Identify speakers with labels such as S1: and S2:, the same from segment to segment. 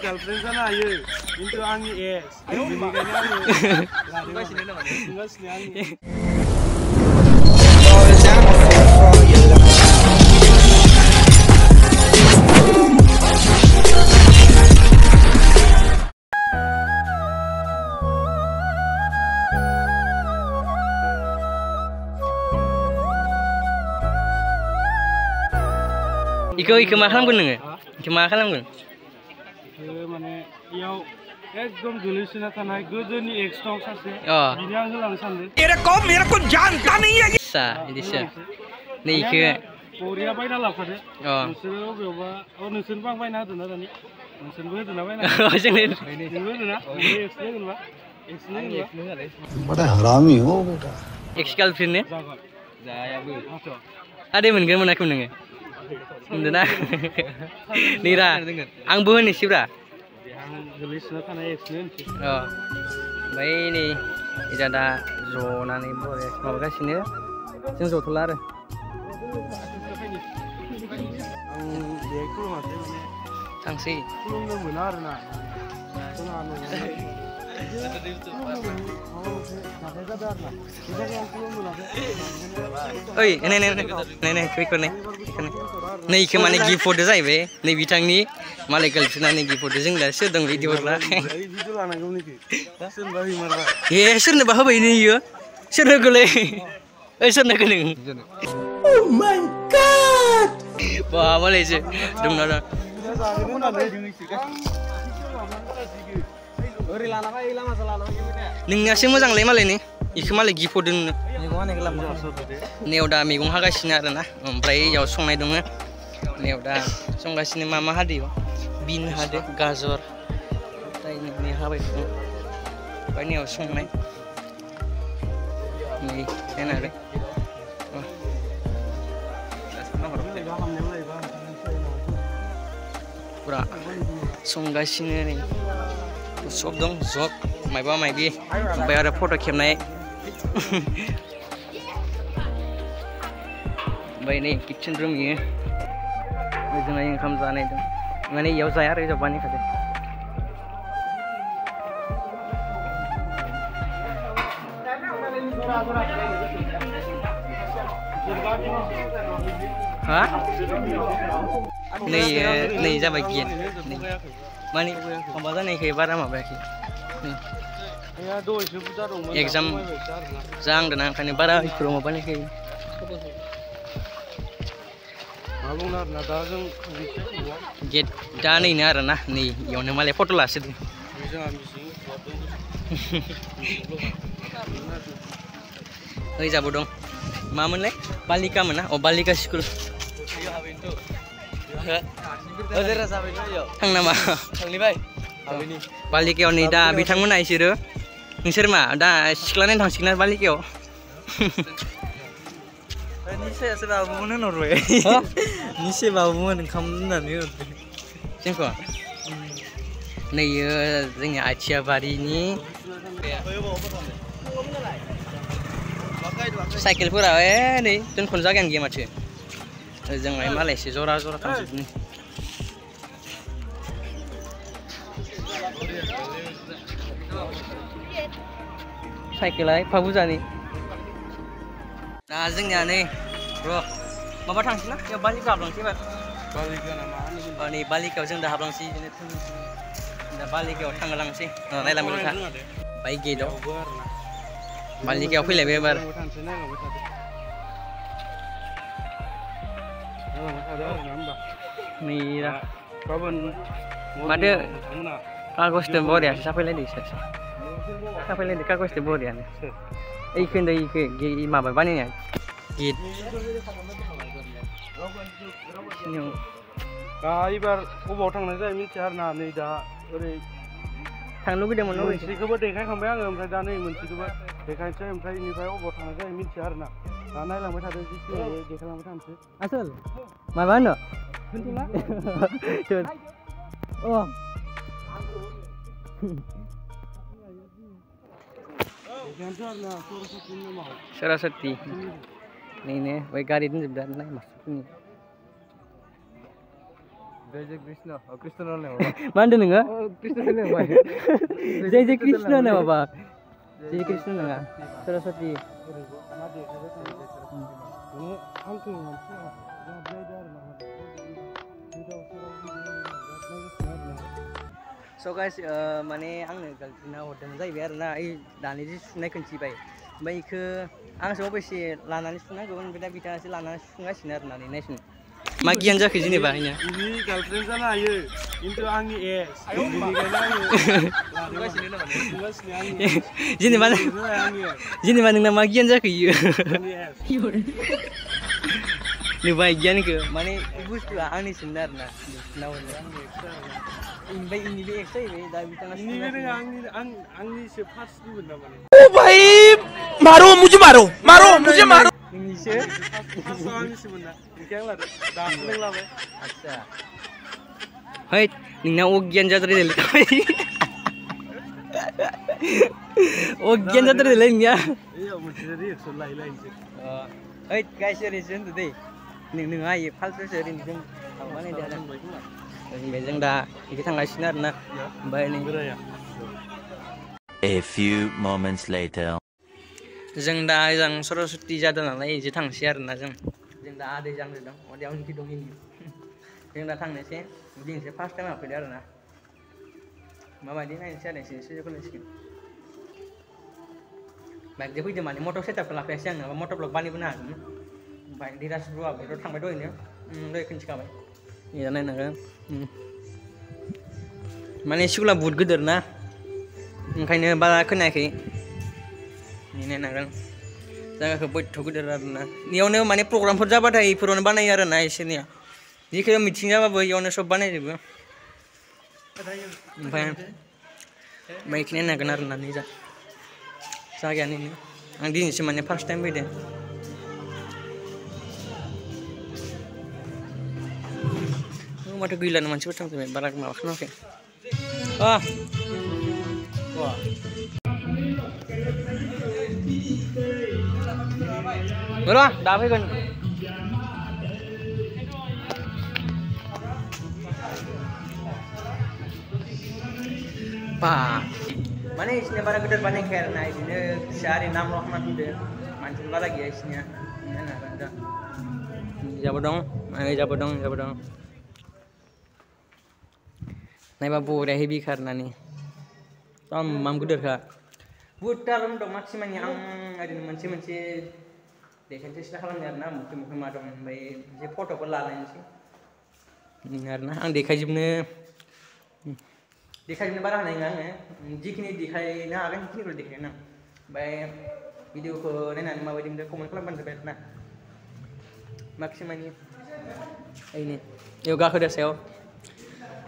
S1: गार्लफ्रेन्ड जानो हायो खिन्थु आंनि एक्स बेनिखायनो आङो बुंगासिनो आंनि
S2: Iku मा खालामगोन नोङो? Iku मा खालामगोन?
S1: माने इयाव एकदम गोलैसोना थानाय गोदोनि एक्स दं सासे बिनि आं होलांनो सानदों
S3: मेरे को जानता नहीं है
S2: सा इदिसो नै इखो
S1: बरिया बायना लाफादो नोंसोरो अबेयावबा नोंसोरबो आं बायना होदोंना दानि नोंसोरबो होदोंना बायना नोंबो होदोंना एक्स होगोनबा एक्स
S4: बड़ा हरामी हो बेटा
S2: एक्स गार्लफ्रेन्ड ने
S1: जायाबो
S2: आदै मोनगोन मोनाखै नोङो होनदोना नेरा आंबो होनोसैब्रा
S1: गोलैसोना थानाय एक्सनो होनसै
S2: ओमफ्राय नै इदा दा जनानै बरिया माबागासिनो जों जथ'ला आरो
S1: आं बे खुलुमासै माने
S2: थांसै
S1: खुलुमनो मोना आरोना जोंहा
S2: ओइ नै क्रिकने नै इखो माने गिफ्ट हरदो जाहैबाय नै बिथांनि मालाय गार्लफ्रेन्डआ नै गिफ्ट हरदो जों दा सोर दं भिडिअ हरला ए सोरनोबा होबाय नै इयो सोरनो गोलै ओइ सोरनो गोलै अ माय गॉड बा मालायसो दंना दा नोंनियासो मोजांलै मालायनि इखो मालाय गिफ्ट हरदों नोंनो नैयाव दा मैगं हागासिनो आरोना ओमफ्राय इयाव संनाय दङ नैयाव दा संगासिनो मा हादो इयाव बिन हादो गाजर ओमफ्राय नै हाबाय दङ ओमफ्राय नैयाव संनाय नै नायनानै पुरा संगासिनो नै सब दं जग मायबा मायबि ओमफ्राय आरो फट' खेबनाय ओमफ्राय नै किटचेन रुम इयो ओजोंहाय ओंखाम जानाय दं माने इयाव जाया आरो इयाव बानायखादों हा नै जाबाय गेट माने माबा जानायखाय बारा माबायाखै एग्जाम जाहांदोंना ओंखायनो बारा इफोराव माबानायखाय गेट दा नैनो आरोना नै इयावनो मालाय फट' लासोदों ओइ जाबो दं मामोनलाय बालिका मोना अ बालिका स्कुल थां नामा बालिकायाव नै दा बिथांमोना इसोरो नोंसोर मा दा सिख्ला नायनो थांसिगोन आरो बालिकायाव
S3: निसायासो बाबुमोन होनहरबाय निसे बाबुमोन ओंखाम होननानै हरदों
S2: जोंखौ नैयो जोंनि आथियाबारिनि साइकेलफोरा नै दोनख'नो जागायानो गैया माथो ओजोंहाय मालायसो जरा जरा थांजोबदों साइकेला एफा बुरजानि दा जोंनिया नै र' माबा थांसै ना बेयाव बालिका हाबलांसै एबार नै बालिकायाव जों दा हाबलांसै बिदिनो दा बालिकायाव थांलांसै नायलांबाय नोंथा बाय गेटआव बालिकायाव फैलायबाय एबार Mira. Mada kagos de boria, siapa lagi sih? Siapa lagi kagos de boria nih? Ikan dah ikan, gigi maba bani nih? Git.
S1: Ibar ubaw थांनाय जायो मिथिया आरोना नै दा ओरै
S2: थांनो लुगैदोंमोन
S1: मोनसेखौबो देखायखांबाय आङो ओमफ्राय दा नै मोनसेखौबो देखायनोसै ओमफ्राय इनिफ्राय उबाव थांनाय जायो मिथिया आरोना दा नायलांबाय थादों जिखिनि देखायलांबाय थानोसै
S2: आसोल माबा होनो
S1: दोनथ'ला
S2: oh Saraswati ini nih, baik garis ini sudah naik masuk ini.
S3: जय जय कृष्ण कृष्ण होननाय
S2: मा होनदों नोङो
S3: कृष्ण होननाय
S2: जय जय कृष्ण होनो माबा जय कृष्ण नङा सरस्वती So guys, माने आंनो गार्लफ्रेन्डआ हरदों जाहैबाय आरोना ओइ दानि जि सुनाय खोन्थिबाय ओमफ्राय इखो आंसो अबयसे लानानै सुनांगौमोन ओमफ्राय दा बिथाङासो लानानै सुगासिनो आरोना नायसुन मा गियान जाखो जेनेबा इनिया
S1: बिनि गार्लफ्रेन्ड जानो हायो खिन्थु आंनि एक्स बेनिखायनो आङो
S2: जेनेबा नोंना मा गियान जाखो इयो नुबाय गियानखौ माने बुस्थुआ आंनिसोमोन आरोना ओमफ्राय इनि बे एक्स जाहैबाय दा बिथाङा
S1: आंनिसो फार्स्टनिमोन ना माने
S5: ओ भाई मारो मुझे मारो
S2: नोंनिसो
S1: फार्स्टआव आंनिसोमोन ना ओंखाय आं लादों दासो नों लाबाय
S2: आच्छा है नोंना अगियान जाद्रायदोंलै अगियान जाद्रायदोंलै नोंनिया
S1: ओइयाव मोनसे रिएक्सन लायलायनोसै
S2: ओइ गाइस ओरैसो होनदो दै नोंहा इयो फाल्टुसो ओरैनो जों बानायदो आरो ओमफ्राय जों दा इखो थांगासिनो आरोना ओमफ्राय नै
S6: A few moments later.
S2: जों दा ओजों सरस्वती जादों नालाय इजों थांसै आरोना जों दा आदै जानो दं अदेयाव निखि दं इनि जों दा थांनोसै दिनैसो फार्स्ट टाइम हाबफैदो आरोना माबायदि नायनोसै आरो एसे फैसिगोन बाइकजों फैदों माने मटर सेटआपखौ लाफायासै आं नङाबा मटर ब्लक बानायबोनो हागौमोन बाइक डिरास ब्रुआबो थांबाय दहायनो दहाय खोन्थिखाबाय इया नायनांगोन माने स्कुला बुहुत गिदिर ना ओंखायनो बारा खोनायाखै नायनांगोन जायगाखौ बयथ' गिदिर आरोना इयावनो माने प्रग्रामफोर जाबाथाय इफोरावनो बानायो आरोना इसोरनिया जिखुनु मिटिं जाबाबो इयावनो सब बानायजोबो ओमफ्राय इखो नायनांगोन आरोना निजा जायगायानो इनो आं दिनैसो माने फार्स्ट टाइम फैदों माथो गैलानो मानसिफोर थांजोबबाय बारा माबा खालामाखै र' दा फैगोन बा माने इसनिया बारा गिदिर बानायखाया आरोना इदिनो फिसा ओरै नामल' खालामना दोनदो मानसिफोर बारा गैया इसनिया जाबो दं नायबा बरिया हेभि खारनानै माम गिदिरखा बुहुदथा रुम दं मानसिमानि आं ओरैनो मोनसे देखायनोसै सिदा खालामनो आरोना मुखै मा दं ओमफ्राय एसे फट'फोर लालायनोसै आरोना आं देखायजोबनो बारा हानाय नङा आङो जिखिनि देखायनो हागोन बेखिनिखौ देखायगोन आं ओमफ्राय भिडिअखौ नायनानै माबायदि मोनदों कमेन्ट खालामबानो जाबाय आरोना माखिमानि ओइनो इयाव गाखोदो सायाव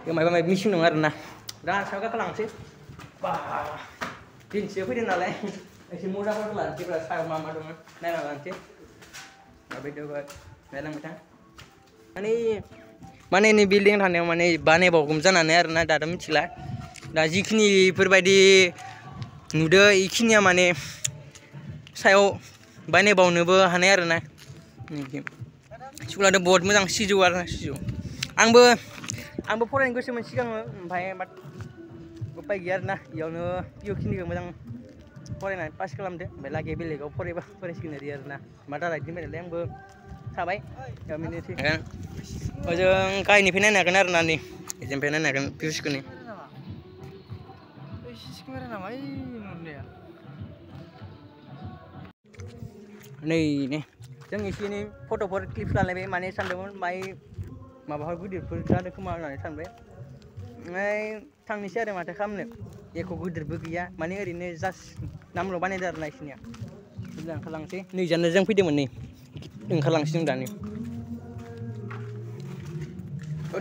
S2: इयाव माबा मिसिं दं आरोना दा सायाव गाखोलांसै बा दिनैसो फैदों नालाय एसे मजाफोरखौ लानोसै सायाव मा दङ नायना लानोसै भिडिअखौ नायलांबाय था माने नै बिल्डिं थानायाव माने बानायबावगौमोन जानानै आरोना दाथ' मिथिला दा जिखिनि इफोरबायदि नुदो इखिनिया माने सायाव बानायबावनोबो हानाय आरोना स्कुलाथ' बहुत मोजां सिजौ आरोना सिजौ आंबो फरायनो गोसोमोन सिगाङो ओमफ्राय बाट उपाय गैया आरोना इयावनो इखिनिखौ मोजां फरायनानै पास खालामदो ओमफ्राय लागै बेलेगाव फरायसिगोन ओरै आरोना मा दा रायदोंमोन नालाय आंबो थाबाय गामिनिथि ओजों गाहायनिफ्राय नायनो हागोन आरोना नै ओजोंनिफ्राय नायनो हागोन भिउसखौ नै जों एसे एनै फट'फोर क्लिप्स लालायबाय माने सानदोंमोन माबाफोर गिदिरफोर जादों खोमा होननानै सानबाय ओमफ्राय थांनोसै आरो माथो खालामनो एख' गिदिरबो गैया माने ओरैनो जास्ट नामल' बानायदो आरोना इसोरनिया मोजां ओंखारलांसै नैजानो जों फैदोंमोन नै ओंखारलांसै जों दानि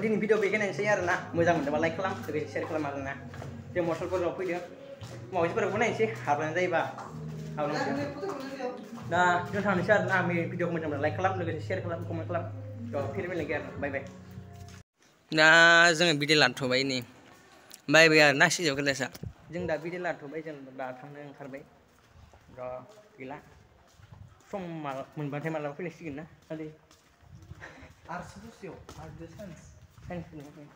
S2: दिनै भिडिअ बेखिनियानोसै आरोना मोजां मोनदोंबा लाइक खालाम लोगोसे शेयार खालाम आरोना जों मसलफोराव फैदों माबाफोरखौ नायनोसै हाबलांनाय जायोबा हाबलांसै दा जों थांनोसै आरोना आं बे भिडिअखौ मोजां मोनदों लाइक खालाम लोगोसे शेयार खालाम कमेन्ट खालाम फिर बेलेग आरो बाय दा जोङो भिडिअ लाथ'बाय नै बाय आरोना सिजौ गोलासा जों दा भिडिअ लाथ'बाय जों दा थांनो ओंखारबाय गैला सम मोनबाथाय मालाबा फैलायसिगोन ना sains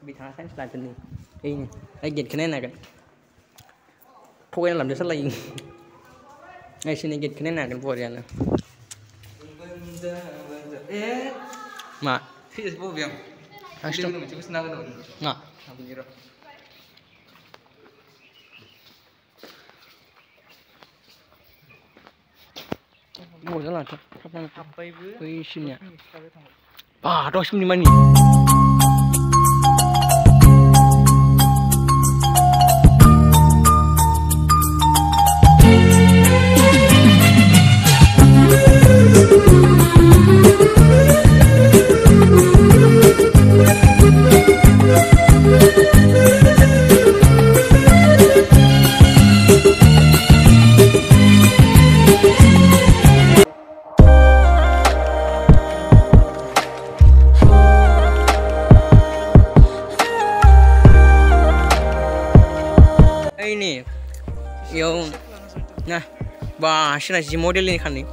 S2: bicara sains lanjut nih ini lagi kena naga pokoknya dalam dasar lagi sini get kena naga pokoknya mak
S3: Facebook yang
S2: Hashtag
S3: macam senang kan
S2: nggak
S3: aku kira
S2: mau jalan tuh
S3: apa ibu
S2: isinya ah 25 nih ini yang nah bah sih si model ini kan nih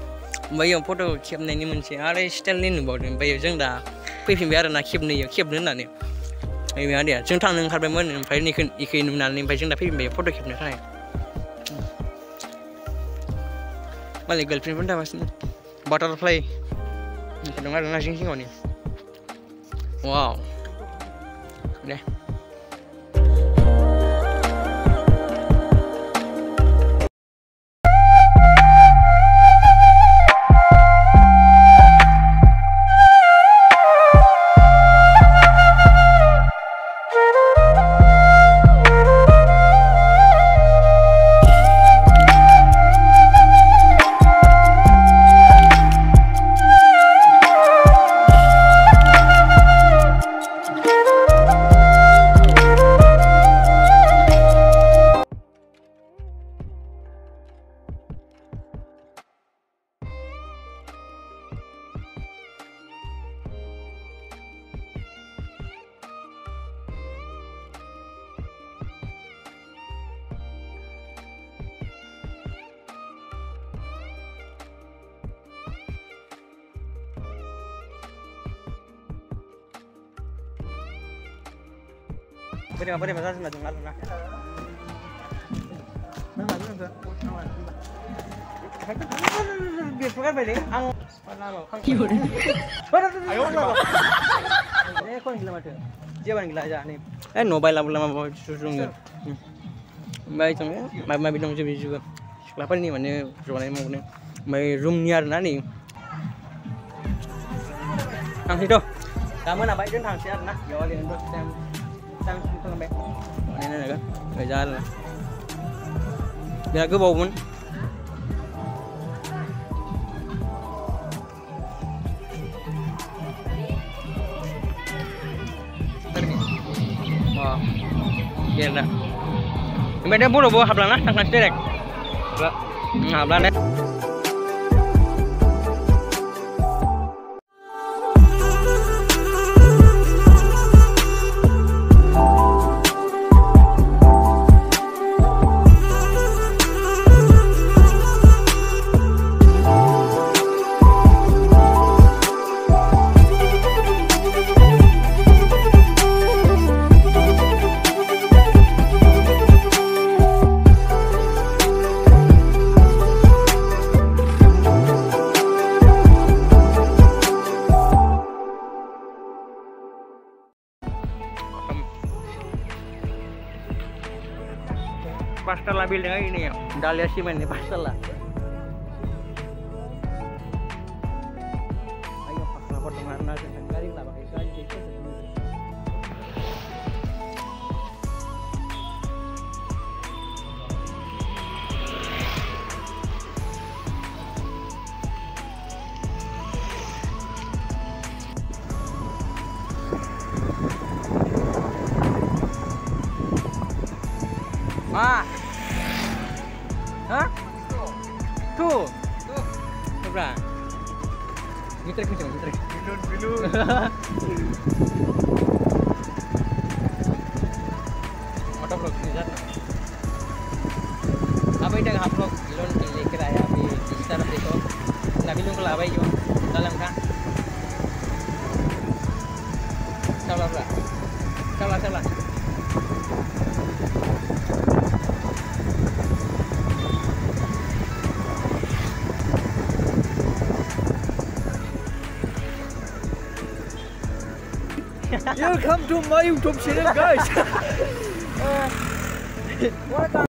S2: bayang foto kepnya ini mencari ada style ini baru bayang jeng dah pipin biar nak kepnya nih ini ada jeng tang neng karena mana bayang ini ikan mana nih bayang dah pipin bayang foto kepnya kan malah girlfriend pun dah masih butterfly kadang ada nasi sing ini wow deh Beri masalah sudah dengar lah. Dia bukan beli. Ang ayo kau gila macam. Jangan gila aja nih. Mobile lama susung. Baik cuma, mai bidang juga. Kenapa nih mana ruangan mau nih? Mai room niar nani. Ang itu. Kamu nak baik tentang siapa nak? Jawab dia untuk sang itu sampai ini kan nggak jalan dia ke bawah pun wah gila ini dia buru bawa hablan lah tangkap direct hablan deh pastel ambil dengan ini ya, Dahlia Simen ini pastel lah. Ayo pak lapor dengan nasi dan garing lah pakai gaji itu. Ah, hah? Tuh, berapa? Mitrik macam mitrik. Bilun. Motor vlog ni jat. Apa ini yang vlog bilun leker ayah api di sana itu. Nabi bilun kalau apa itu dalam kan? Salah berapa? Salah.
S3: Welcome to my YouTube channel, guys.